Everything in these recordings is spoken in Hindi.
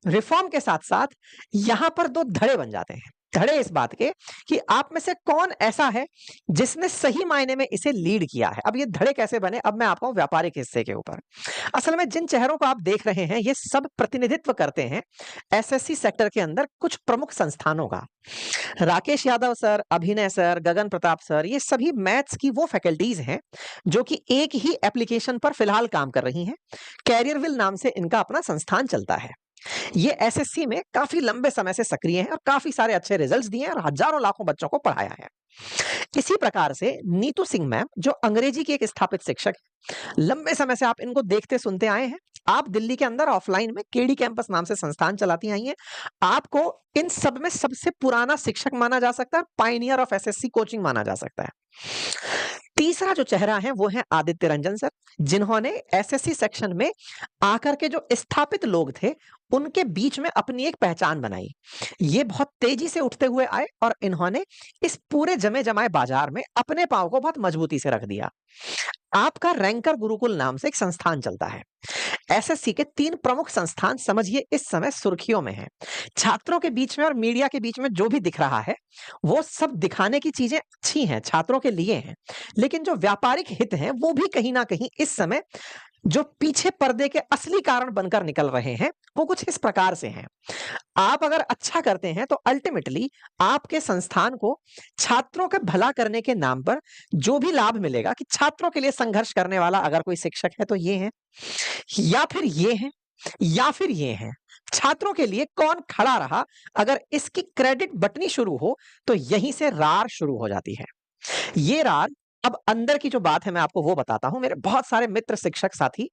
रिफॉर्म के साथ-साथ यहां पर 2 धड़े बन जाते हैं। धड़े इस बात के कि आप में से कौन ऐसा है जिसने सही मायने में इसे लीड किया है। अब ये धड़े कैसे बने, अब मैं आता हूं व्यापारिक हिस्से के ऊपर। असल में जिन चेहरों को आप देख रहे हैं, ये सब प्रतिनिधित्व करते हैं एसएससी सेक्टर के अंदर कुछ प्रमुख संस्थानों का। राकेश यादव सर, अभिनय सर, गगन प्रताप सर, ये सभी मैथ्स की वो फैकल्टीज हैं जो कि एक ही एप्लीकेशन पर फिलहाल काम कर रही हैं। कैरियरविल नाम से इनका अपना संस्थान चलता है। ये एसएससी में काफी लंबे समय से सक्रिय हैं और काफी सारे अच्छे रिजल्ट्स दिए हैं और हजारों लाखों बच्चों को पढ़ाया है। इसी प्रकार से नीतू सिंह मैम, जो अंग्रेजी की एक स्थापित शिक्षक हैं, लंबे समय से आप इनको देखते सुनते आए हैं। आप दिल्ली के अंदर ऑफलाइन में केडी कैंपस नाम से संस्थान चलाती आई हैं। आपको इन सब में सबसे पुराना शिक्षक माना जा सकता है, पायनियर ऑफ एसएससी कोचिंग माना जा सकता है। तीसरा जो चेहरा है वो है आदित्य रंजन सर, जिन्होंने एसएससी सेक्शन में आकर के जो स्थापित लोग थे उनके बीच में अपनी एक पहचान बनाई। ये बहुत तेजी से उठते हुए आए और इन्होंने इस पूरे जमे जमाए बाजार में अपने पांव को बहुत मजबूती से रख दिया। आपका रैंकर गुरुकुल नाम से एक संस्थान चलता है। एसएससी के 3 प्रमुख संस्थान समझिए इस समय सुर्खियों में हैं। छात्रों के बीच में और मीडिया के बीच में जो भी दिख रहा है, वो सब दिखाने की चीजें अच्छी हैं, छात्रों के लिए हैं। लेकिन जो व्यापारिक हित हैं, वो भी कहीं न कहीं इस समय जो पीछे पर्दे के असली कारण बनकर निकल रहे हैं, वो कुछ इस प्रकार से हैं। आप अगर अच्छा करते हैं तो अल्टीमेटली आपके संस्थान को छात्रों का भला करने के नाम पर जो भी लाभ मिलेगा कि छात्रों के लिए संघर्ष करने वाला अगर कोई शिक्षक है तो ये है, या फिर ये है, या फिर ये है। छात्रों के लिए कौन खड़ा रहा, अगर इसकी क्रेडिट बंटनी शुरू हो तो यहीं से रार शुरू हो जाती है। ये रार, अब अंदर की जो बात है मैं आपको वो बताता हूं। मेरे बहुत सारे मित्र शिक्षक साथी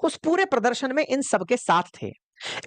उस पूरे प्रदर्शन में इन सबके साथ थे।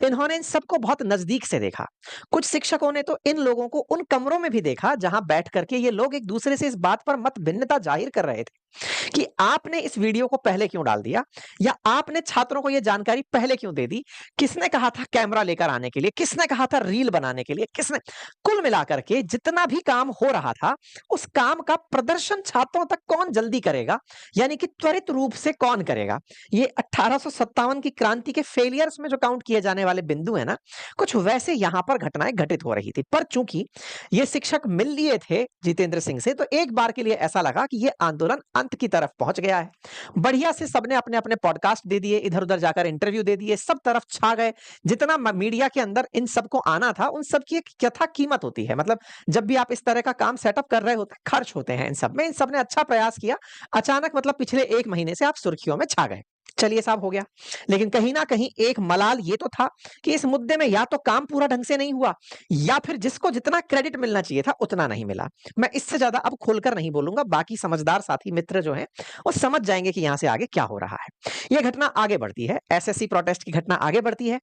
इन्होंने इन सबको बहुत नजदीक से देखा। कुछ शिक्षकों ने तो इन लोगों को उन कमरों में भी देखा जहां बैठ करके ये लोग एक दूसरे से इस बात पर मत भिन्नता जाहिर कर रहे थे कि आपने इस वीडियो को पहले क्यों डाल दिया, या आपने छात्रों को यह जानकारी पहले क्यों दे दी, किसने कहा था कैमरा लेकर आने के लिए, किसने कहा था रील बनाने के लिए, किसने। कुल मिलाकर के जितना भी काम हो रहा था, उस काम का प्रदर्शन छात्रों तक कौन जल्दी करेगा, यानी कि त्वरित रूप से कौन करेगा। ये 1857 की क्रांति के फेलियर्स में जो काउंट किए जाने वाले बिंदु है ना, कुछ वैसे यहां पर घटनाएं घटित हो रही थी। पर चूंकि ये शिक्षक मिल लिए थे जितेंद्र सिंह से, तो एक बार के लिए ऐसा लगा कि ये आंदोलन अंत की तरफ पहुंच गया है। बढ़िया से सबने अपने अपने पॉडकास्ट दे दिए, इधर उधर जाकर इंटरव्यू दे दिए, सब तरफ छा गए। जितना मीडिया के अंदर इन सबको आना था, उन सब की एक यथा कीमत होती है। मतलब जब भी आप इस तरह का काम सेटअप कर रहे होते, खर्च होते हैं इन सब में। इन सब ने अच्छा प्रयास किया। अचानक मतलब पिछले 1 महीने से आप सुर्खियों में छा गए। चलिए साहब, हो गया। लेकिन कहीं ना कहीं एक मलाल ये तो था कि इस मुद्दे में या तो काम पूरा ढंग से नहीं हुआ, या फिर जिसको जितना क्रेडिट मिलना चाहिए था उतना नहीं मिला। मैं इससे ज्यादा अब खोलकर नहीं बोलूंगा, बाकी समझदार साथी मित्र जो हैं वो समझ जाएंगे कि यहां से आगे क्या हो रहा है। यह घटना आगे बढ़ती है, एसएससी प्रोटेस्ट की घटना आगे बढ़ती है।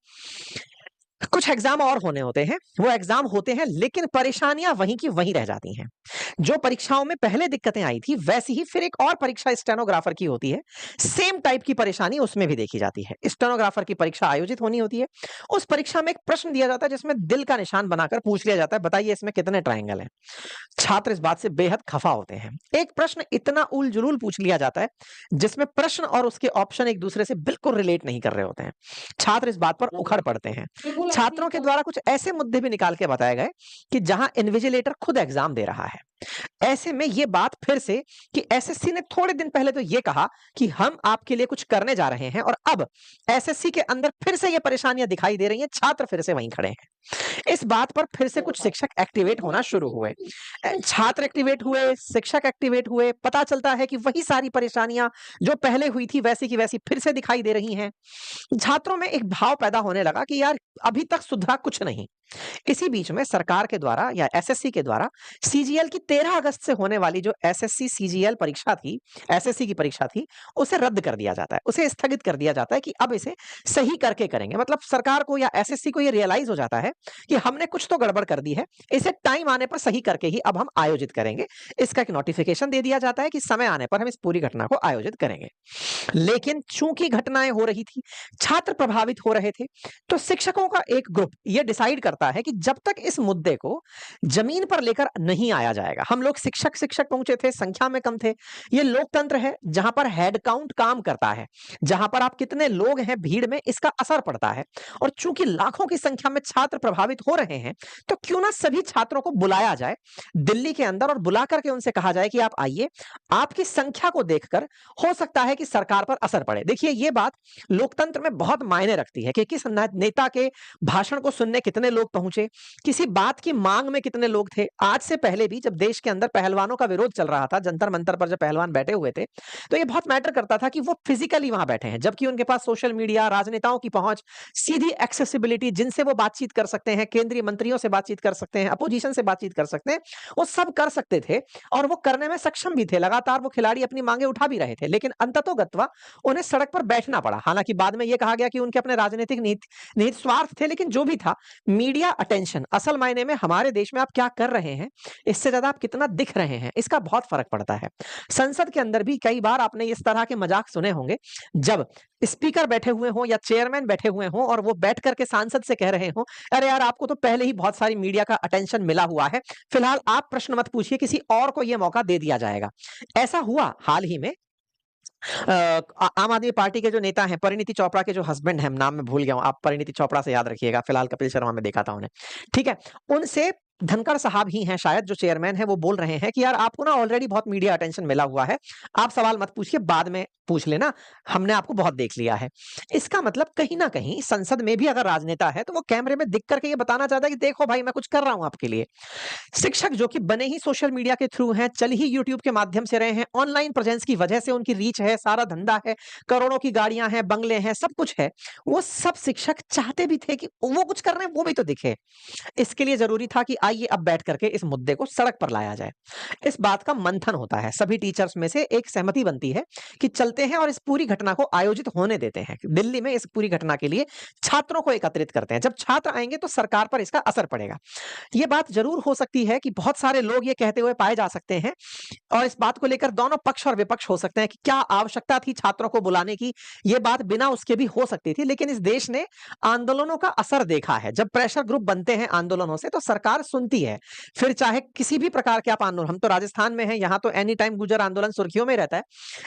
कुछ एग्जाम और होने होते हैं, वो एग्जाम होते हैं, लेकिन परेशानियां वहीं की वहीं रह जाती हैं। जो परीक्षाओं में पहले दिक्कतें आई थी, वैसी ही फिर एक और परीक्षा स्टेनोग्राफर की होती है। सेम टाइप की परेशानी उसमें भी देखी जाती है। स्टेनोग्राफर की परीक्षा आयोजित होनी होती है। उस परीक्षा में एक प्रश्न दिया जाता है जिसमें दिल का निशान बनाकर पूछ लिया जाता है, बताइए इसमें कितने ट्रायंगल हैं। छात्र इस बात से बेहद खफा होते हैं। एक प्रश्न इतना उल-जुलूल पूछ लिया जाता है जिसमें प्रश्न और उसके ऑप्शन एक दूसरे से बिल्कुल रिलेट नहीं कर रहे होते हैं। छात्र इस बात पर उखड़ पड़ते हैं। छात्रों के द्वारा कुछ ऐसे मुद्दे भी निकाल के बताए गए कि जहां इन्विजिलेटर खुद एग्जाम दे रहा है। ऐसे में ये बात फिर से कि एसएससी ने थोड़े दिन पहले तो ये कहा कि हम आपके लिए कुछ करने जा रहे हैं, और अब एसएससी के अंदर फिर से ये परेशानियां दिखाई दे रही हैं, छात्र फिर से वहीं खड़े हैं। इस बात पर फिर से कुछ शिक्षक एक्टिवेट होना शुरू हुए। छात्र एक्टिवेट हुए, शिक्षक एक्टिवेट हुए। पता चलता है कि वही सारी परेशानियां जो पहले हुई थी वैसी की वैसी फिर से दिखाई दे रही हैं। छात्रों में एक भाव पैदा होने लगा कि यार अभी तक सुधरा कुछ नहीं। इसी बीच में सरकार के द्वारा या एसएससी के द्वारा सीजीएल की 13 अगस्त से होने वाली जो एसएससी सीजीएल परीक्षा थी, एसएससी की परीक्षा थी, उसे रद्द कर दिया जाता है, उसे स्थगित कर दिया जाता है कि अब इसे सही करके करेंगे। मतलब सरकार को या एसएससी को ये रियलाइज हो जाता है है कि हमने कुछ तो गड़बड़ कर दी है, इसे टाइम आने पर सही करके ही अब हम आयोजित करेंगे। इसका एक नोटिफिकेशन दे दिया जाता है कि समय आने पर हम इस पूरी घटना को आयोजित करेंगे। लेकिन चूंकि घटनाएं हो रही थी, छात्र प्रभावित हो रहे थे, तो शिक्षकों का एक ग्रुप ये डिसाइड करता है कि जब तक इस मुद्दे को जमीन पर लेकर नहीं आया जाएगा, हम लोग शिक्षक पहुंचे थे, संख्या में कम थे। ये लोकतंत्र है जहां पर हेड काउंट काम करता है, जहां पर आप कितने लोग हैं भीड़ में इसका असर पड़ता है। और चूंकि लाखों की संख्या में छात्र प्रभावित हो रहे हैं, तो क्यों ना सभी छात्रों को बुलाया जाए दिल्ली के अंदर और बुला करके उनसे कहा जाए कि आप आइए, आपकी संख्या को देखकर हो सकता है कि सरकार पर असर पड़े। देखिए, ये बात लोकतंत्र में बहुत मायने रखती है कि किस नेता के भाषण को सुनने कितने लोग पहुंचे, किसी बात की मांग में कितने लोग थे। आज से पहले भी जब देश के अंदर पहलवानों का विरोध चल रहा था, जंतर मंतर पर जब पहलवान बैठे हुए थे, तो ये बहुत मैटर करता था कि वो फिजिकली वहां बैठे हैं, जबकि उनके पास सोशल मीडिया, राजनेताओं की पहुंच, सीधी एक्सेसिबिलिटी, जिनसे वो बातचीत कर सकते हैं, केंद्रीय मंत्रियों से बातचीत कर सकते हैं, अपोजिशन से बातचीत कर सकते हैं, वो सब कर सकते थे और वो करने में सक्षम भी थे। लगातार वो खिलाड़ी अपनी मांगे उठा भी रहे थे, लेकिन अंततोगत्वा उन्हें सड़क पर बैठना पड़ा। हालांकि बाद में यह कहा गया कि उनके अपने राजनीतिक निहित स्वार्थ थे, लेकिन जो भी था, मीडिया अटेंशन, असल मायने में हमारे देश में आप क्या कर रहे हैं, इससे ज्यादा आप कितना दिख रहे हैं, इसका बहुत फर्क पड़ता है। संसद के अंदर भी कई बार आपने इस तरह के मजाक सुने होंगे, जब स्पीकर बैठे हुए हों या चेयरमैन बैठे हुए हों और वो बैठ करके सांसद से कह रहे हों, अरे यार, आपको तो पहले ही बहुत सारी मीडिया का अटेंशन मिला हुआ है, फिलहाल आप प्रश्न मत पूछिए, किसी और को यह मौका दे दिया जाएगा। ऐसा हुआ हाल ही में। आम आदमी पार्टी के जो नेता हैं, परिणीति चोपड़ा के जो हस्बैंड हैं, नाम मैं भूल गया हूं, आप परिणीति चोपड़ा से याद रखिएगा, फिलहाल कपिल शर्मा में देखा था उन्हें, ठीक है। उनसे धनखड़ साहब ही हैं शायद जो चेयरमैन हैं, वो बोल रहे हैं कि यार, आपको ना ऑलरेडी बहुत मीडिया अटेंशन मिला हुआ है, आप सवाल मत पूछिए, बाद में पूछ लेना, हमने आपको बहुत देख लिया है। इसका मतलब कहीं ना कहीं संसद में भी अगर राजनेता है, तो वो कैमरे में दिख करके ये बताना चाहता है कि देखो भाई, मैं कुछ कर रहा हूं आपके लिए। शिक्षक जो कि बने ही सोशल मीडिया के थ्रू हैं, चल ही यूट्यूब के माध्यम से रहे हैं, ऑनलाइन प्रेजेंस की वजह से उनकी रीच है, सारा धंधा है, करोड़ों की गाड़ियां हैं, बंगले हैं, सब कुछ है। वो सब शिक्षक चाहते भी थे कि वो कुछ कर रहे हैं वो भी तो दिखे। इसके लिए जरूरी था कि आइए अब बैठ करके इस मुद्दे को सड़क पर लाया जाए। इस बात का मंथन होता है, सभी टीचर्स में से एक सहमति बनती है कि चलते हैं और इस पूरी घटना को आयोजित होने देते हैं। दिल्ली में इस पूरी घटना के लिए छात्रों को एकत्रित करते हैं। जब छात्र आएंगे तो सरकार पर इसका असर पड़ेगा। ये बात जरूर हो सकती है कि बहुत सारे लोग ये कहते हुए पाए जा सकते हैं, और इस बात को लेकर दोनों पक्ष और विपक्ष हो सकते हैं कि क्या आवश्यकता थी छात्रों को बुलाने की। ये बात बिना उसके भी हो सकती थी, लेकिन इस देश ने आंदोलनों का असर देखा है। जब प्रेशर ग्रुप बनते हैं आंदोलनों से, तो सरकार सुनती है। फिर चाहे किसी भी प्रकार के आप आंदोलन, हम तो राजस्थान में हैं, यहां तो एनी टाइम गुजर आंदोलन सुर्खियों में रहता है।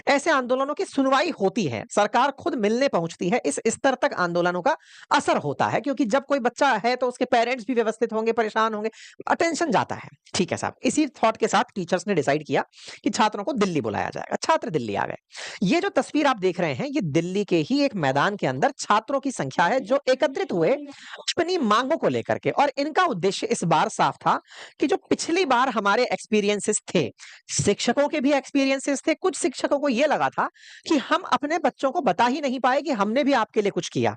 ऐसे आंदोलनों की सुनवाई होती है, सरकार खुद मिलने पहुंचती है, इस स्तर तक आंदोलनों का असर होता है, क्योंकि जब कोई बच्चा है तो उसके पेरेंट्स भी व्यवस्थित होंगे, परेशान होंगे, अटेंशन जाता है। ठीक है साहब, इसी थॉट के साथ टीचर्स ने डिसाइड किया कि छात्रों को दिल्ली बुलाया जाएगा। छात्र दिल्ली आ गए। ये जो तस्वीर आप देख रहे हैं, ये दिल्ली के ही एक मैदान के अंदर छात्रों की संख्या है जो एकत्रित हुए अपनी मांगों को लेकर के। और इनका उद्देश्य इस बार साफ था कि जो पिछली बार हमारे एक्सपीरियंसेस थे, शिक्षकों के भी एक्सपीरियंसेस थे, कुछ शिक्षकों को यह लगा था कि हम अपने बच्चों को बता ही नहीं पाए कि हमने भी आपके लिए कुछ किया।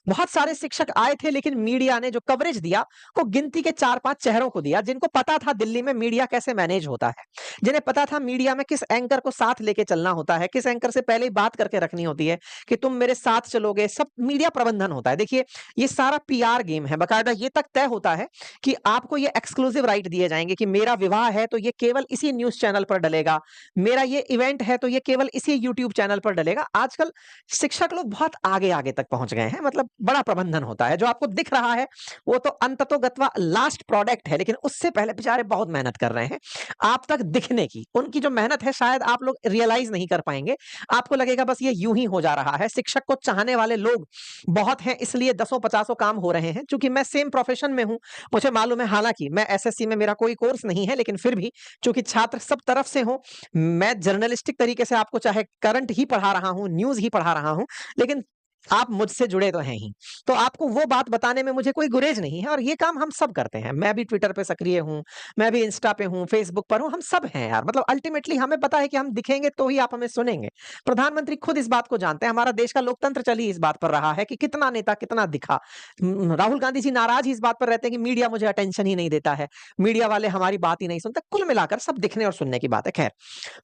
बहुत सारे शिक्षक आए थे, लेकिन मीडिया ने जो कवरेज दिया वो गिनती के 4-5 चेहरों को दिया, जिनको पता था दिल्ली में मीडिया कैसे मैनेज होता है, जिन्हें पता था मीडिया में किस एंकर को साथ लेके चलना होता है, किस एंकर से पहले ही बात करके रखनी होती है कि तुम मेरे साथ चलोगे। सब मीडिया प्रबंधन होता है। देखिए, ये सारा पीआर गेम है। बकायदा ये तक तय होता है कि आपको ये एक्सक्लूसिव राइट दिए जाएंगे कि मेरा विवाह है तो ये केवल इसी न्यूज चैनल पर डलेगा, मेरा ये इवेंट है तो ये केवल इसी यूट्यूब चैनल पर डलेगा। आजकल शिक्षक लोग बहुत आगे आगे तक पहुंच गए हैं, मतलब बड़ा प्रबंधन होता है। जो आपको दिख रहा है वो तो अंततोगत्वा लास्ट प्रोडक्ट है, लेकिन उससे पहले बेचारे बहुत मेहनत कर रहे हैं आप तक दिखने की। उनकी जो मेहनत है शायद आप लोग रियलाइज नहीं कर पाएंगे, आपको लगेगा बस ये यूं ही हो जा रहा है। शिक्षक को चाहने वाले लोग बहुत हैं, इसलिए 10-50 काम हो रहे हैं। क्योंकि मैं सेम प्रोफेशन में हूं, मुझे मालूम है। हालांकि मैं एसएससी में मेरा कोई कोर्स नहीं है, लेकिन फिर भी चूंकि छात्र सब तरफ से हो, मैं जर्नलिस्टिक तरीके से आपको चाहे करंट ही पढ़ा रहा हूं, न्यूज ही पढ़ा रहा हूं, लेकिन आप मुझसे जुड़े तो हैं ही, तो आपको वो बात बताने में मुझे कोई गुरेज नहीं है। और ये काम हम सब करते हैं। मैं भी ट्विटर पे सक्रिय हूं, मैं भी इंस्टा पे हूं, फेसबुक पर हूं, हम सब हैं यार। मतलब अल्टीमेटली हमें पता है कि हम दिखेंगे तो ही आप हमें सुनेंगे। प्रधानमंत्री खुद इस बात को जानते हैं। हमारा देश का लोकतंत्र चल ही इस बात पर रहा है कि कितना नेता कितना दिखा। राहुल गांधी जी नाराज ही इस बात पर रहते हैं कि मीडिया मुझे अटेंशन ही नहीं देता है, मीडिया वाले हमारी बात ही नहीं सुनते। कुल मिलाकर सब दिखने और सुनने की बात है। खैर,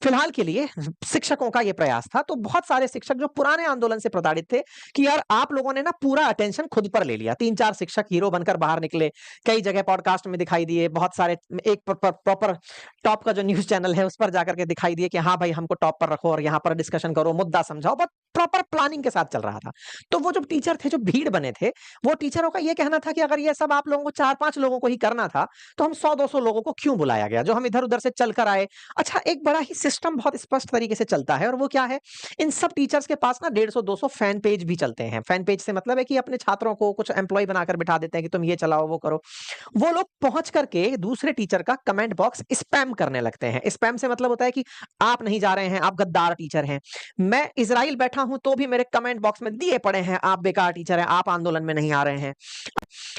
फिलहाल के लिए शिक्षकों का यह प्रयास था। तो बहुत सारे शिक्षक जो पुराने आंदोलन से प्रताड़ित थे, कि यार आप लोगों ने ना पूरा अटेंशन खुद पर ले लिया। 3-4 शिक्षक हीरो बनकर बाहर निकले, कई जगह पॉडकास्ट में दिखाई दिए, बहुत सारे एक प्रॉपर टॉप का जो न्यूज़ चैनल है उस पर जाकर के दिखाई दिए कि हाँ भाई हमको टॉप पर रखो और यहाँ पर डिस्कशन करो, मुद्दा समझाओ, बट प्रॉपर प्लानिंग के साथ चल रहा था। तो वो जो टीचर थे, जो भीड़ बने थे, वो टीचरों का ये कहना था कि अगर ये सब आप लोगों को 4-5 लोगों को ही करना था, तो हम 100-200 लोगों को क्यों बुलाया गया, जो हम इधर-उधर से चल कर आए। अच्छा, एक बड़ा ही सिस्टम बहुत स्पष्ट तरीके से चलता है और वो क्या है, इन सब टीचर्स के पास ना 150-200 फैन पेज भी चलते हैं। फैन पेज से मतलब है कि अपने छात्रों को कुछ एम्प्लॉयी बनाकर बिठा देते हैं कि तुम ये चलाओ, वो करो। वो लोग पहुंच करके दूसरे टीचर का कमेंट बॉक्स स्पैम करने लगते हैं। स्पैम से मतलब होता है कि आप नहीं जा रहे हैं, आप गद्दार टीचर हैं। मैं इजराइल बैठा हूं तो भी मेरे कमेंट बॉक्स में दिए पड़े हैं, आप बेकार टीचर हैं, आप आंदोलन में नहीं आ रहे हैं,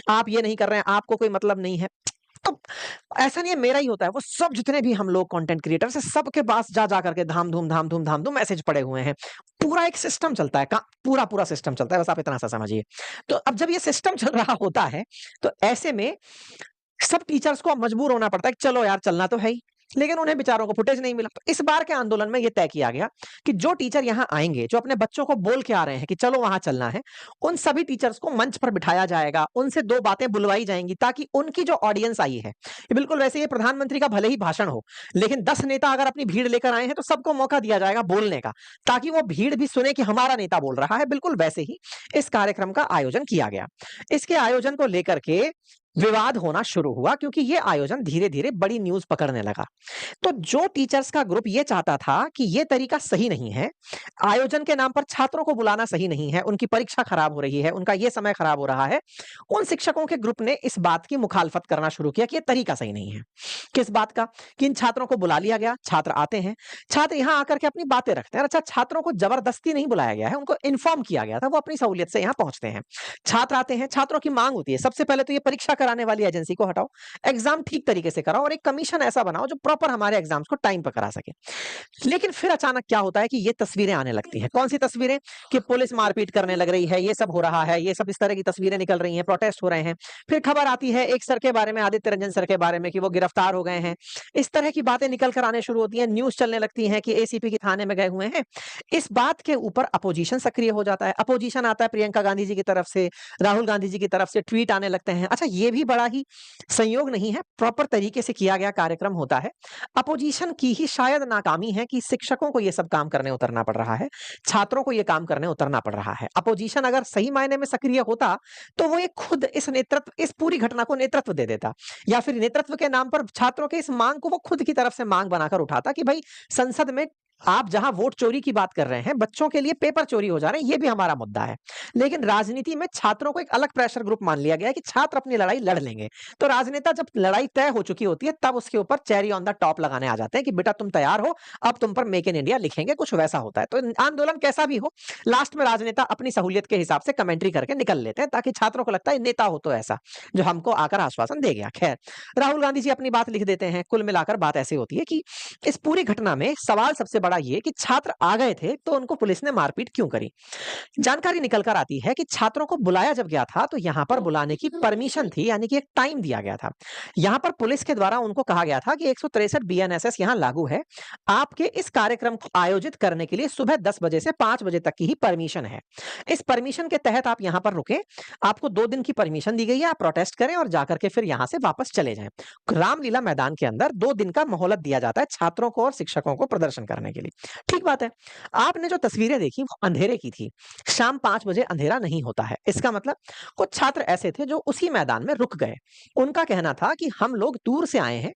आप ये नहीं कर रहे हैं, आपको कोई मतलब नहीं है। तो ऐसा नहीं है मेरा ही होता है, वो सब जितने भी हम लोग कंटेंट क्रिएटर्स हैं, सबके पास जा जा करके धाम धूम मैसेज पड़े हुए हैं। पूरा एक सिस्टम चलता है, पूरा सिस्टम चलता है, बस आप इतना सा समझिए। तो अब जब ये सिस्टम चल रहा होता है, तो ऐसे में सब टीचर्स को अब मजबूर होना पड़ता है कि चलो यार चलना तो है ही, लेकिन उन्हें बेचारों को फुटेज नहीं मिला। तो इस बार के आंदोलन में यह तय किया गया कि जो टीचर यहाँ आएंगे, जो अपने बच्चों को बोल के आ रहे हैं कि चलो वहां चलना है, उन सभी टीचर्स को मंच पर बिठाया जाएगा, उनसे 2 बातें बुलवाई जाएंगी ताकि उनकी जो ऑडियंस आई है, ये बिल्कुल वैसे ये प्रधानमंत्री का भले ही भाषण हो, लेकिन 10 नेता अगर अपनी भीड़ लेकर आए हैं तो सबको मौका दिया जाएगा बोलने का, ताकि वो भीड़ भी सुने कि हमारा नेता बोल रहा है। बिल्कुल वैसे ही इस कार्यक्रम का आयोजन किया गया। इसके आयोजन को लेकर के विवाद होना शुरू हुआ क्योंकि ये आयोजन धीरे-धीरे बड़ी न्यूज़ पकड़ने लगा। तो जो टीचर्स का ग्रुप ये चाहता था कि ये तरीका सही नहीं है, आयोजन के नाम पर छात्रों को बुलाना सही नहीं है, उनकी परीक्षा खराब हो रही है, उनका ये समय खराब हो रहा है, उन शिक्षकों के ग्रुप ने इस बात की मुखालफत करना शुरू किया कि ये तरीका सही नहीं है। किस बात का? कि इन छात्रों को बुला लिया गया, छात्र आते हैं, छात्र यहाँ आकर के अपनी बातें रखते हैं। अच्छा, छात्रों को जबरदस्ती नहीं बुलाया गया है, उनको इन्फॉर्म किया गया था, वो अपनी सहूलियत से यहाँ पहुँचते हैं। छात्र आते हैं, छात्रों की मांग होती है, सबसे पहले तो ये परीक्षा कराने वाली एजेंसी को हटाओ, एग्जाम ठीक तरीके से कराओ और एक कमीशन ऐसा बनाओ जो प्रॉपर हमारे एग्जाम्स को टाइम पर करा सके। लेकिन फिर अचानक क्या होता है कि ये तस्वीरें आने लगती हैं। कौन सी तस्वीरें? कि पुलिस मारपीट करने लग रही है, ये सब हो रहा है, ये सब इस तरह की तस्वीरें निकल रही हैं, प्रोटेस्ट हो रहे हैं। फिर खबर आती है एक सर के बारे में, आदित्य रंजन सर के बारे में, कि वो गिरफ्तार हो गए हैं। इस तरह की बातें निकल कर आने शुरू होती हैं, न्यूज़ चलने लगती हैं कि एसीपी के थाने में गए हुए हैं। इस बात के ऊपर अपोजिशन सक्रिय हो जाता है। अपोजिशन आता है प्रियंका गांधी जी की तरफ से, राहुल गांधी जी की तरफ से ट्वीट आने लगते हैं। अच्छा, ये भी बड़ा ही संयोग नहीं है, प्रॉपर तरीके से किया गया कार्यक्रम होता है। अपोजिशन की ही शायद नाकामी है कि शिक्षकों को ये सब काम करने उतरना पड़ रहा है, छात्रों को ये काम करने उतरना पड़ रहा है। अपोजिशन अगर सही मायने में सक्रिय होता, तो वो ये खुद इस पूरी घटना को नेतृत्व दे देता, या फिर नेतृत्व के नाम पर छात्रों के इस मांग को वो खुद की तरफ से मांग बनाकर उठाता कि भाई संसद में आप जहां वोट चोरी की बात कर रहे हैं, बच्चों के लिए पेपर चोरी हो जा रहे हैं, ये भी हमारा मुद्दा है। लेकिन राजनीति में छात्रों को एक अलग प्रेशर ग्रुप मान लिया गया है कि छात्र अपनी लड़ाई लड़ लेंगे। तो राजनेता जब लड़ाई तय हो चुकी होती है, तब उसके ऊपर चेरी ऑन द टॉप लगाने आ जाते हैं कि बेटा तुम तैयार हो, अब तुम पर मेक इन इंडिया लिखेंगे, कुछ वैसा होता है। तो आंदोलन कैसा भी हो, लास्ट में राजनेता अपनी सहूलियत के हिसाब से कमेंट्री करके निकल लेते हैं, ताकि छात्रों को लगता है नेता हो तो ऐसा, जो हमको आकर आश्वासन दे गया। खैर, राहुल गांधी जी अपनी बात लिख देते हैं। कुल मिलाकर बात ऐसी होती है कि इस पूरी घटना में सवाल सबसे बड़ा ये कि छात्र आ गए थे, तो उनको पुलिस ने मारपीट क्यों करी? जानकारी निकल कर आती है कि छात्रों को बुलाया जब गया था, तो यहाँ पर बुलाने की परमिशन थी, यानी कि एक टाइम दिया गया था। यहाँ पर पुलिस के द्वारा उनको कहा गया था कि 163 बीएनएसएस यहाँ लागू है। आपके इस कार्यक्रम को आयोजित करने के लिए सुबह 10 बजे से 5 बजे तक की ही परमिशन है। इस परमिशन के तहत आप यहाँ पर रुके। आपको 2 दिन की परमिशन दी गई है, आप प्रोटेस्ट करें और जाकर के फिर यहाँ से वापस चले जाएं। रामलीला मैदान के अंदर 2 दिन का मोहलत दिया जाता है छात्रों को और शिक्षकों को प्रदर्शन करने के लिए। ठीक बात है। आपने जो तस्वीरें देखी वो अंधेरे की थी। शाम 5 बजे अंधेरा नहीं होता है। इसका मतलब कुछ छात्र ऐसे थे जो उसी मैदान में रुक गए। उनका कहना था कि हम लोग दूर से आए हैं,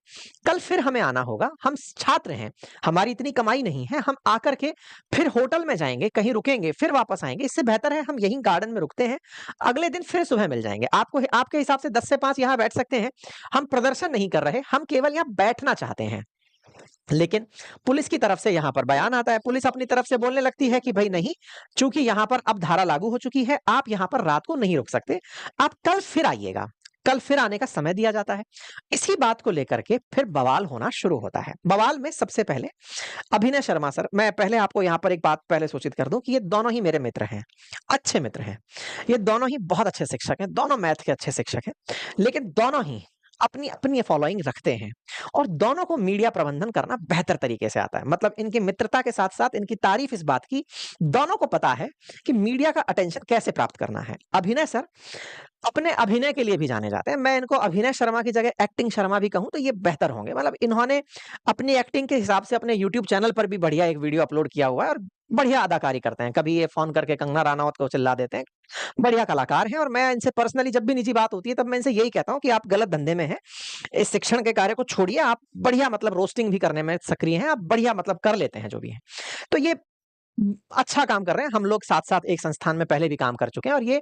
कल फिर हमें आना होगा, हम छात्र हैं, हमारी इतनी कमाई नहीं है, हम आकर के फिर होटल में जाएंगे, कहीं रुकेंगे, फिर वापस आएंगे, इससे बेहतर है हम यहीं गार्डन में रुकते हैं, अगले दिन फिर सुबह मिल जाएंगे। आपको आपके हिसाब से 10 से 5 यहाँ बैठ सकते हैं, हम प्रदर्शन नहीं कर रहे, हम केवल यहाँ बैठना चाहते हैं। लेकिन पुलिस की तरफ से यहाँ पर बयान आता है, पुलिस अपनी तरफ से बोलने लगती है कि भाई नहीं, चूंकि यहाँ पर अब धारा लागू हो चुकी है, आप यहाँ पर रात को नहीं रुक सकते, आप कल फिर आइएगा। कल फिर आने का समय दिया जाता है। इसी बात को लेकर के फिर बवाल होना शुरू होता है। बवाल में सबसे पहले अभिनय शर्मा सर, मैं पहले आपको यहाँ पर एक बात पहले सूचित कर दूं कि ये दोनों ही मेरे मित्र हैं, अच्छे मित्र हैं। ये दोनों ही बहुत अच्छे शिक्षक हैं, दोनों मैथ के अच्छे शिक्षक हैं, लेकिन दोनों ही अपनी फॉलोइंग रखते हैं और दोनों को मीडिया प्रबंधन करना बेहतर तरीके से आता है। मतलब इनकी मित्रता के साथ-साथ इनकी तारीफ इस बात की, दोनों को पता है कि मीडिया का अटेंशन कैसे प्राप्त करना है। अभिनय सर अपने अभिनय के लिए भी जाने जाते हैं। मैं इनको अभिनय शर्मा की जगह एक्टिंग शर्मा भी कहूँ तो ये बेहतर होंगे। मतलब इन्होंने अपनी एक्टिंग के हिसाब से अपने यूट्यूब चैनल पर भी बढ़िया एक वीडियो अपलोड किया हुआ है और बढ़िया अदाकारी करते हैं। कभी ये फ़ोन करके कंगना रनावत को चिल्ला देते हैं। बढ़िया कलाकार हैं और मैं इनसे पर्सनली जब भी निजी बात होती है तब मैं इनसे यही कहता हूँ कि आप गलत धंधे में हैं। इस शिक्षण के कार्य को छोड़िए, आप बढ़िया मतलब रोस्टिंग भी करने में सक्रिय हैं, आप बढ़िया मतलब कर लेते हैं जो भी है। तो ये अच्छा काम कर रहे हैं। हम लोग साथ-साथ एक संस्थान में पहले भी काम कर चुके हैं और ये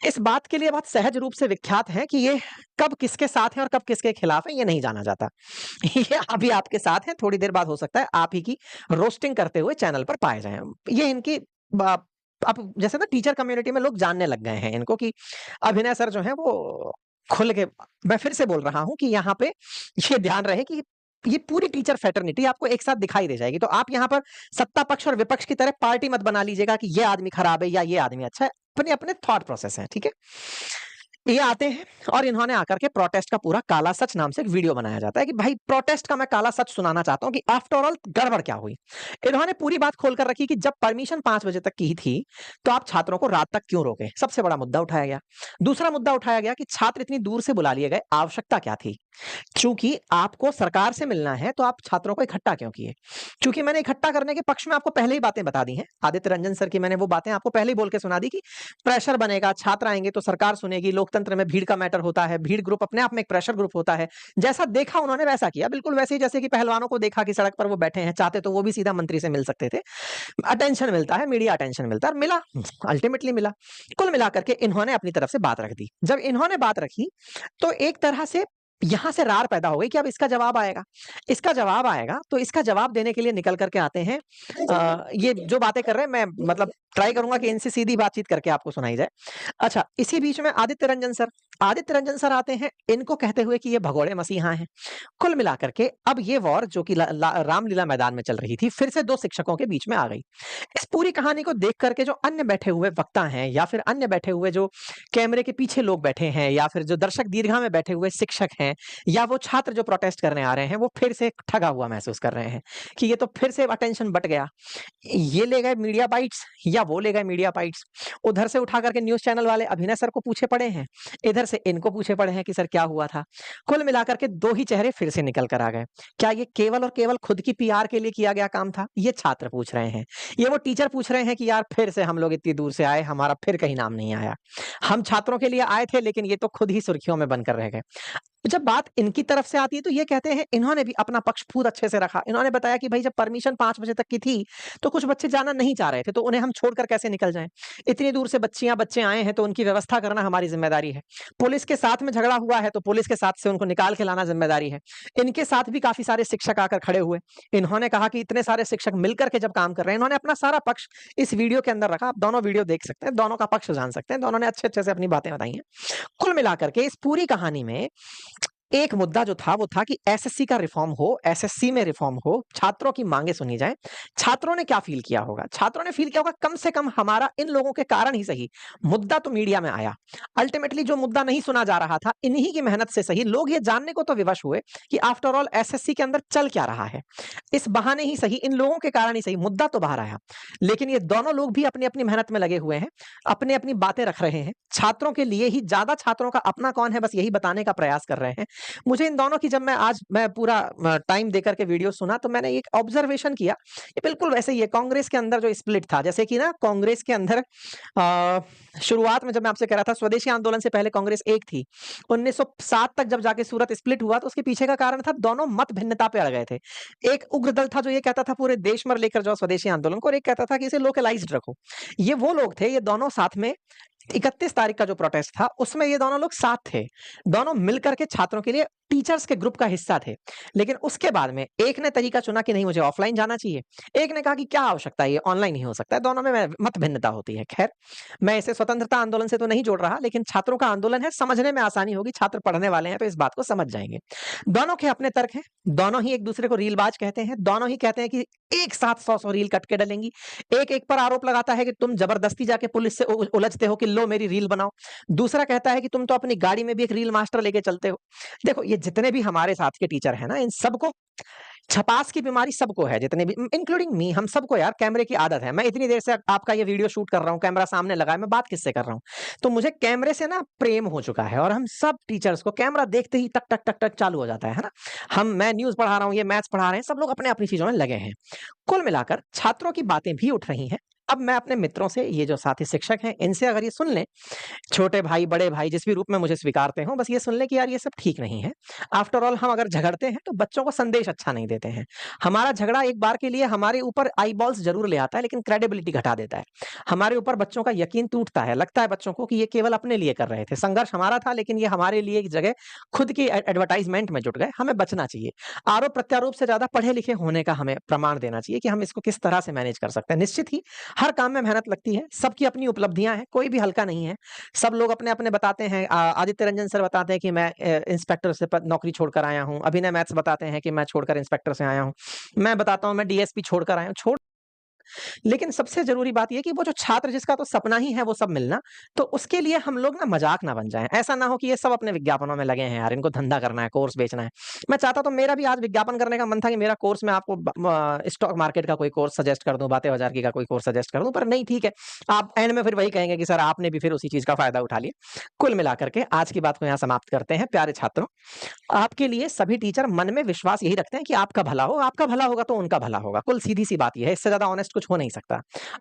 इस बात के लिए बहुत सहज रूप से विख्यात हैं कि ये कब किसके साथ हैं और कब किसके खिलाफ हैं, ये नहीं जाना जाता। ये अभी आपके साथ हैं, थोड़ी देर बाद हो सकता है आप ही की रोस्टिंग करते हुए चैनल पर पाए जाएँ। ये इनकी ब अब जैसे ना टीचर कम्युनिटी में लोग जानने लग गए हैं इनको कि अभिनय सर जो हैं वो खुल के मैं फिर से बोल रहा हूँ कि यहाँ पे ये ध्यान रहे कि ये पूरी टीचर फ्रेटर्निटी आपको एक साथ दिखाई दे जाएगी। तो आप यहाँ पर सत्ता पक्ष और विपक्ष की तरह पार्टी मत बना लीजिएगा कि ये आदमी खराब है या ये आदमी अच्छा है। अपने-अपने थॉट प्रोसेस है, ठीक है? ये आते हैं और इन्होंने आकर के प्रोटेस्ट का पूरा काला सच नाम से एक वीडियो बनाया जाता है कि भाई प्रोटेस्ट का मैं काला सच सुनाना चाहता हूँ कि आफ्टर ऑल गड़बड़ क्या हुई। इन्होंने पूरी बात खोल कर रखी कि जब परमिशन 5 बजे तक की ही थी, तो आप छात्रों को रात तक क्यों रोके? सबसे बड़ा मुद्दा उठाया गया। दूसरा मुद्दा उठाया गया कि छात्र इतनी दूर से बुला लिए गए, आवश्यकता क्या थी? चूँकि आपको सरकार से मिलना है, तो आप छात्रों को इकट्ठा क्यों किए? चूँकि मैंने इकट्ठा करने के पक्ष में आपको पहले ही बातें बता दी हैं। आदित्य रंजन सर की मैंने वो बातें आपको पहले ही बोल के सुना दी कि प्रेशर बनेगा, छात्र आएँगे तो सरकार सुनेगी, लोकतंत्र में भीड़ का मैटर होता है, भीड़ ग्रुप अपने आप में एक प्रेशर ग्रुप होता है। जैसा देखा उन्होंने वैसा किया, बिल्कुल वैसे ही जैसे कि पहलवानों को देखा कि सड़क पर वो बैठे हैं, चाहते तो वो भी सीधा मंत्री से मिल सकते थे। अटेंशन मिलता है, मीडिया अटेंशन मिलता है और मिला, अल्टीमेटली मिला। कुल मिलाकर के इन्होंने अपनी तरफ से बात रख दी। जब इन्होंने बात रखी, तो एक तरह से यहाँ से रार पैदा हो गई कि अब इसका जवाब आएगा। इसका जवाब आएगा, तो इसका जवाब देने के लिए निकल कर के आते हैं ये जो बातें कर रहे हैं मैं मतलब ट्राई करूँगा कि इनसे सीधी बातचीत करके आपको सुनाई जाए। अच्छा, इसी बीच में आदित्य रंजन सर आते हैं, इनको कहते हुए कि ये भगोड़े मसीहा हैं। कुल मिलाकर के अब ये वॉर जो कि रामलीला मैदान में चल रही थी, फिर से 2 शिक्षकों के बीच में आ गई। इस पूरी कहानी को देख कर के जो अन्य बैठे हुए वक्ता हैं या फिर अन्य बैठे हुए जो कैमरे के पीछे लोग बैठे हैं या फिर जो दर्शक दीर्घा में बैठे हुए शिक्षक हैं या वो छात्र जो प्रोटेस्ट करने आ रहे हैं, वो फिर से ठगा हुआ महसूस कर रहे हैं कि ये तो फिर से अटेंशन बँट गया। ये ले गए मीडिया बाइट्स या वो ले गए मीडिया बाइट्स। उधर से उठा करके न्यूज़ चैनल वाले अभिनय सर को पूछे पड़े हैं, इधर से इनको पूछे पड़े हैं कि सर क्या हुआ था? कुल मिलाकर के 2 ही चेहरे फिर से निकल कर आ गए। क्या ये केवल और केवल खुद की पीआर के लिए किया गया काम था? ये छात्र पूछ रहे हैं। ये वो टीचर पूछ रहे हैं कि यार फिर से हम लोग इतनी दूर से आए, हमारा फिर कहीं नाम नहीं आया। हम छात्रों के लिए आए थे लेकिन ये तो खुद ही सुर्खियों में बनकर रह गए। जब बात इनकी तरफ से आती है तो ये कहते हैं इन्होंने भी अपना पक्ष पूरा अच्छे से रखा। इन्होंने बताया कि भई जब परमिशन 5 बजे तक की थी, तो कुछ बच्चे जाना नहीं चाह रहे थे, तो उन्हें हम छोड़कर कैसे निकल जाएँ? इतनी दूर से बच्चियाँ, बच्चे आए हैं तो उनकी व्यवस्था करना हमारी ज़िम्मेदारी है। पुलिस के साथ में झगड़ा हुआ है तो पुलिस के साथ से उनको निकाल के लाना ज़िम्मेदारी है। इनके साथ भी काफ़ी सारे शिक्षक आकर खड़े हुए। इन्होंने कहा कि इतने सारे शिक्षक मिलकर के जब काम कर रहे हैं, इन्होंने अपना सारा पक्ष इस वीडियो के अंदर रखा। आप दोनों वीडियो देख सकते हैं, दोनों का पक्ष जान सकते हैं, दोनों ने अच्छे-अच्छे से अपनी बातें बताई हैं। कुल मिलाकर के इस पूरी कहानी में एक मुद्दा जो था वो था कि एसएससी का रिफॉर्म हो, एसएससी में रिफॉर्म हो, छात्रों की माँगें सुनी जाएँ। छात्रों ने क्या फ़ील किया होगा? छात्रों ने फ़ील किया होगा कम से कम हमारा इन लोगों के कारण ही सही, मुद्दा तो मीडिया में आया। अल्टीमेटली जो मुद्दा नहीं सुना जा रहा था, इन्हीं की मेहनत से सही लोग ये जानने को तो विवश हुए कि आफ्टर ऑल एसएससी के अंदर चल क्या रहा है। इस बहाने ही सही, इन लोगों के कारण ही सही, मुद्दा तो बाहर आया। लेकिन ये दोनों लोग भी अपनी-अपनी मेहनत में लगे हुए हैं, अपनी-अपनी बातें रख रहे हैं। छात्रों के लिए ही ज़्यादा छात्रों का अपना कौन है, बस यही बताने का प्रयास कर रहे हैं। मुझे इन दोनों की जब मैं पूरा टाइम देकर के वीडियो सुना तो मैंने एक ऑब्जर्वेशन किया, ये बिल्कुल वैसे ही है कांग्रेस के अंदर जो स्प्लिट था जैसे कि ना कांग्रेस के अंदर शुरुआत में जब मैं आपसे कह रहा था स्वदेशी आंदोलन से पहले कांग्रेस एक थी। 1907 तक जब जाके सूरत स्प्लिट हुआ तो उसके पीछे का कारण था दोनों मत भिन्नता पे अड़ गए थे। एक उग्र दल था जो ये कहता था पूरे देश में लेकर जाओ स्वदेशी आंदोलन को और एक कहता था कि इसे लोकलाइज्ड रखो। ये वो लोग थे, ये दोनों साथ में 31 तारीख का जो प्रोटेस्ट था उसमें ये दोनों लोग साथ थे। दोनों मिलकर के छात्रों के लिए टीचर्स के ग्रुप का हिस्सा थे। लेकिन उसके बाद में एक ने तरीका चुना कि नहीं मुझे ऑफलाइन जाना चाहिए। एक ने कहा कि क्या आवश्यकता है ये ऑनलाइन ही हो सकता है। दोनों में मत भिन्नता होती है। खैर, मैं इसे स्वतंत्रता आंदोलन से तो नहीं जोड़ रहा लेकिन छात्रों का आंदोलन है, समझने में आसानी होगी, छात्र पढ़ने वाले हैं तो इस बात को समझ जाएँगे। दोनों के अपने तर्क हैं, दोनों ही एक-दूसरे को रीलबाज कहते हैं, दोनों ही कहते हैं कि एक साथ 100-100 रील कट के डलेंगी। एक पर आरोप लगाता है कि तुम जबरदस्ती जाके पुलिस से उलझते हो कि लो मेरी रील बनाओ। दूसरा कहता है कि तुम तो अपनी गाड़ी में भी एक रील मास्टर लेके चलते हो। देखो ये ये जितने भी हमारे साथ के टीचर हैं ना, इन सबको छपास की बीमारी सबको है, जितने भी इंक्लूडिंग मी, हम सबको यार कैमरे की आदत है। मैं इतनी देर से आपका ये वीडियो शूट कर रहा हूँ, कैमरा सामने लगा है, मैं बात किससे कर रहा हूँ? तो मुझे कैमरे से ना प्रेम हो चुका है और हम सब टीचर्स को कैमरा देखते ही टक, टक, टक, टक चालू हो जाता है ना? मैं न्यूज़ पढ़ा रहा हूँ, ये मैथ्स पढ़ा रहे हैं, सब लोग अपनी-अपनी चीज़ों में लगे हैं। कुल मिलाकर छात्रों की बातें भी उठ रही हैं। अब मैं अपने मित्रों से, ये जो साथी शिक्षक हैं, इनसे अगर ये सुन लें, छोटे भाई, बड़े भाई जिस भी रूप में मुझे स्वीकारते हों, बस ये सुन लें कि यार ये सब ठीक नहीं है। आफ्टर ऑल हम अगर झगड़ते हैं तो बच्चों को संदेश अच्छा नहीं देते हैं। हमारा झगड़ा एक बार के लिए हमारे ऊपर आईबॉल्स ज़रूर ले आता है, लेकिन क्रेडिबिलिटी घटा देता है। हमारे ऊपर बच्चों का यकीन टूटता है, लगता है बच्चों को कि ये केवल अपने लिए कर रहे थे। संघर्ष हमारा था, लेकिन ये हमारे लिए एक जगह खुद की एडवर्टाइज़मेंट में जुट गए, हमें बचना चाहिए। आरोप-प्रत्यारोप से ज़्यादा पढ़े-लिखे होने का हमें प्रमाण देना चाहिए कि हम इसको किस तरह से मैनेज कर सकते हैं। निश्चित ही हर काम में मेहनत लगती है, सबकी अपनी उपलब्धियाँ हैं, कोई भी हल्का नहीं है। सब लोग अपने-अपने बताते हैं। आदित्य रंजन सर बताते हैं कि मैं इंस्पेक्टर से प नौकरी छोड़कर आया हूँ। अभिनय मैथ्स बताते हैं कि मैं छोड़कर इंस्पेक्टर से आया हूँ। मैं बताता हूँ मैं डीएसपी छोड़कर आया हूँ। लेकिन सबसे ज़रूरी बात ये है कि वो जो छात्र जिसका तो सपना ही है वो सब मिलना, तो उसके लिए हम लोग ना मज़ाक ना बन जाएँ। ऐसा ना हो कि ये सब अपने विज्ञापनों में लगे हैं यार, इनको धंधा करना है, कोर्स बेचना है। मैं चाहता तो मेरा भी आज विज्ञापन करने का मन था कि मेरा कोर्स मैं आपको स्टॉक मार्केट का कोई कोर्स सजेस्ट कर दूँ, बातें बाज़ार की का कोई कोर्स सजेस्ट कर दूँ, पर नहीं, ठीक है। आप एंड में फिर वही कहेंगे कि सर आपने भी फिर उसी चीज़ का फ़ायदा उठा लिया। कुल मिलाकर के आज की बात को यहाँ समाप्त करते हैं। प्यारे छात्रों, आपके लिए सभी टीचर मन में विश्वास यही रखते हैं कि आपका भला हो, आपका भला होगा तो उनका भला होगा। कुल सीधी-सी बात ये है, इससे ज़्यादा ऑनेस्ट कुछ हो नहीं सकता।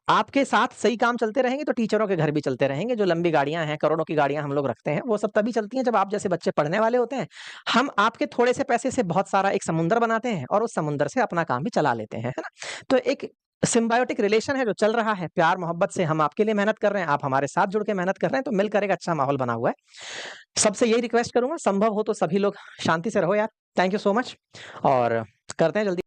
आपके साथ सही काम चलते रहेंगे तो टीचरों के घर भी चलते रहेंगे। जो लंबी गाड़ियाँ हैं, करोड़ों की गाड़ियाँ हम लोग रखते हैं, वो सब तभी चलती हैं जब आप जैसे बच्चे पढ़ने वाले होते हैं। हम आपके थोड़े से पैसे से बहुत सारा एक समुद्र बनाते हैं और उस समुद्र से अपना काम भी चला लेते हैं, है ना? तो एक सिम्बायोटिक रिलेशन है जो चल रहा है, प्यार-मोहब्बत से हम आपके लिए मेहनत कर रहे हैं, आप हमारे साथ जुड़ के मेहनत कर रहे हैं, तो मिलकर एक अच्छा माहौल बना हुआ है। सबसे यही रिक्वेस्ट करूँगा, संभव हो तो सभी लोग शांति से रहो यार। थैंक यू सो मच और करते हैं जल्दी